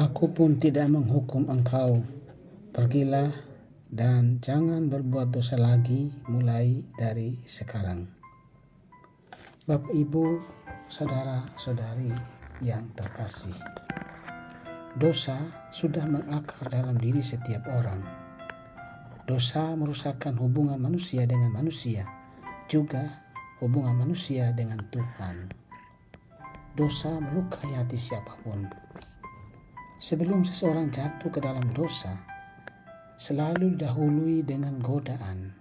Aku pun tidak menghukum engkau. Pergilah dan jangan berbuat dosa lagi mulai dari sekarang. Bapak, Ibu, saudara-saudari yang terkasih, dosa sudah mengakar dalam diri setiap orang. Dosa merusakkan hubungan manusia dengan manusia, juga hubungan manusia dengan Tuhan. Dosa melukai hati siapapun. Sebelum seseorang jatuh ke dalam dosa, selalu didahului dengan godaan.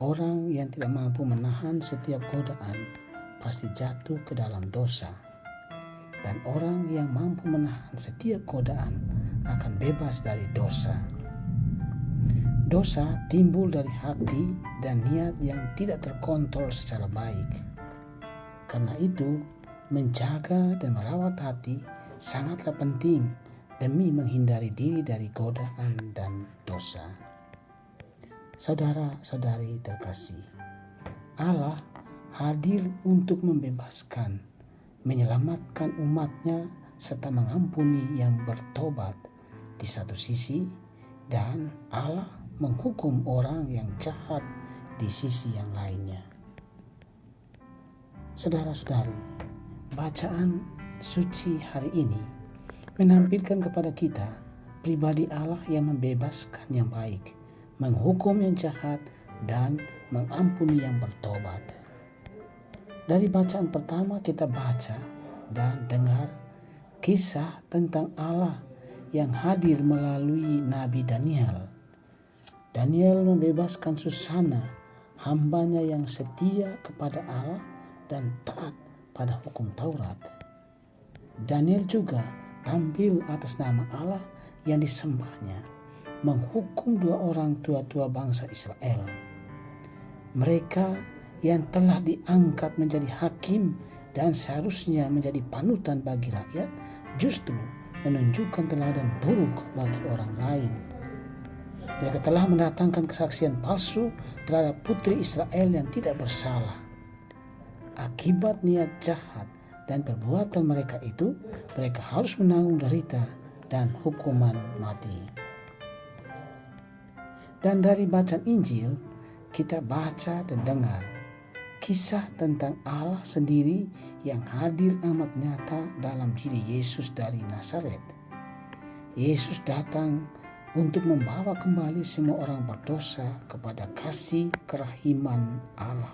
Orang yang tidak mampu menahan setiap godaan pasti jatuh ke dalam dosa. Dan orang yang mampu menahan setiap godaan akan bebas dari dosa. Dosa timbul dari hati dan niat yang tidak terkontrol secara baik. Karena itu, menjaga dan merawat hati sangatlah penting demi menghindari diri dari godaan dan dosa. Saudara-saudari terkasih, Allah hadir untuk membebaskan, menyelamatkan umatnya serta mengampuni yang bertobat di satu sisi, dan Allah menghukum orang yang jahat di sisi yang lainnya. Saudara-saudari, bacaan suci hari ini menampilkan kepada kita pribadi Allah yang membebaskan yang baik, menghukum yang jahat, dan mengampuni yang bertobat. Dari bacaan pertama kita baca dan dengar kisah tentang Allah yang hadir melalui Nabi Daniel. Daniel membebaskan Susana, hambanya yang setia kepada Allah dan taat pada hukum Taurat. Daniel juga tampil atas nama Allah yang disembahnya, menghukum 2 orang tua-tua bangsa Israel. Mereka yang telah diangkat menjadi hakim dan seharusnya menjadi panutan bagi rakyat, justru menunjukkan teladan buruk bagi orang lain. Mereka telah mendatangkan kesaksian palsu terhadap putri Israel yang tidak bersalah. Akibat niat jahat dan perbuatan mereka itu, mereka harus menanggung derita dan hukuman mati. Dan dari bacaan Injil, kita baca dan dengar kisah tentang Allah sendiri yang hadir amat nyata dalam diri Yesus dari Nazaret. Yesus datang untuk membawa kembali semua orang berdosa kepada kasih kerahiman Allah.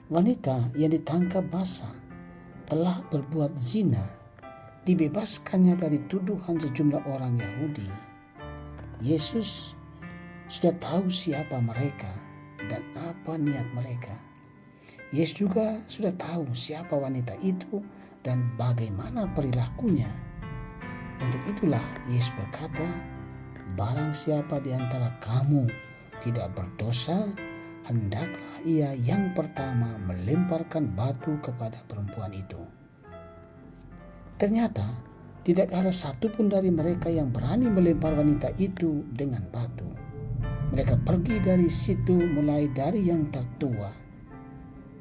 Wanita yang ditangkap basah telah berbuat zina, dibebaskannya dari tuduhan sejumlah orang Yahudi. Yesus sudah tahu siapa mereka dan apa niat mereka. Yesus juga sudah tahu siapa wanita itu dan bagaimana perilakunya. Untuk itulah Yesus berkata, "Barang siapa di antara kamu tidak berdosa, hendaklah ia yang pertama melemparkan batu kepada perempuan itu." Ternyata tidak ada satupun dari mereka yang berani melempar wanita itu dengan batu. Mereka pergi dari situ mulai dari yang tertua.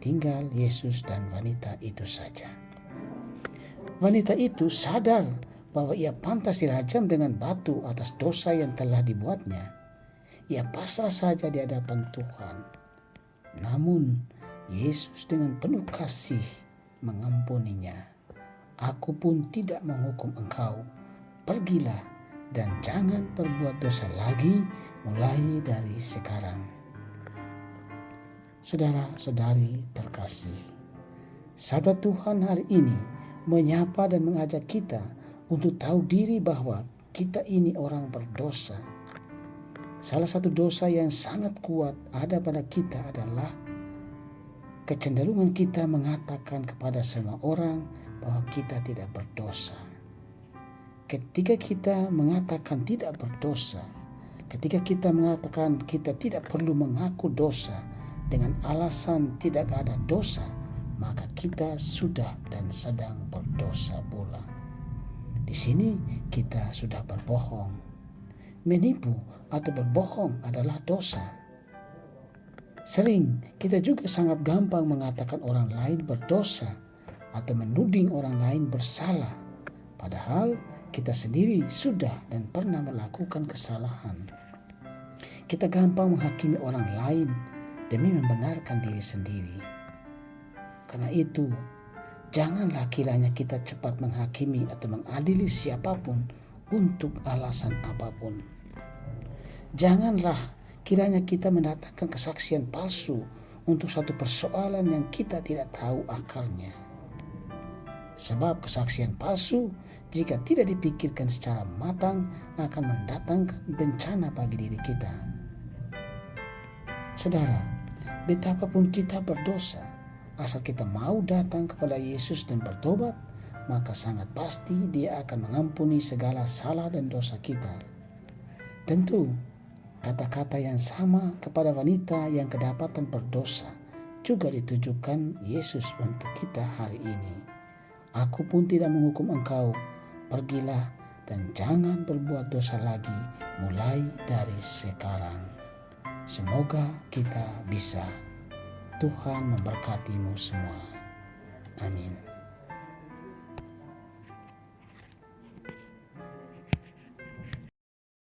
Tinggal Yesus dan wanita itu saja. Wanita itu sadar bahwa ia pantas dirajam dengan batu atas dosa yang telah dibuatnya. Ia pasrah saja di hadapan Tuhan. Namun Yesus dengan penuh kasih mengampuninya. "Aku pun tidak menghukum engkau. Pergilah dan jangan berbuat dosa lagi mulai dari sekarang." Saudara-saudari terkasih, sabda Tuhan hari ini menyapa dan mengajak kita untuk tahu diri bahwa kita ini orang berdosa. Salah satu dosa yang sangat kuat ada pada kita adalah kecenderungan kita mengatakan kepada semua orang bahwa kita tidak berdosa. Ketika kita mengatakan tidak berdosa, ketika kita mengatakan kita tidak perlu mengaku dosa dengan alasan tidak ada dosa, maka kita sudah dan sedang berdosa pula. Di sini kita sudah berbohong. Menipu atau berbohong adalah dosa. Sering kita juga sangat gampang mengatakan orang lain berdosa atau menuding orang lain bersalah, padahal kita sendiri sudah dan pernah melakukan kesalahan. Kita gampang menghakimi orang lain demi membenarkan diri sendiri. Karena itu, janganlah kiranya kita cepat menghakimi atau mengadili siapapun untuk alasan apapun. Janganlah kiranya kita mendatangkan kesaksian palsu untuk satu persoalan yang kita tidak tahu akarnya. Sebab kesaksian palsu jika tidak dipikirkan secara matang akan mendatangkan bencana bagi diri kita. Saudara, betapapun kita berdosa, asal kita mau datang kepada Yesus dan bertobat, maka sangat pasti Dia akan mengampuni segala salah dan dosa kita. Tentu, kata-kata yang sama kepada wanita yang kedapatan berdosa juga ditujukan Yesus untuk kita hari ini. Aku pun tidak menghukum engkau, pergilah dan jangan berbuat dosa lagi mulai dari sekarang. Semoga kita bisa. Tuhan memberkatimu semua. Amin.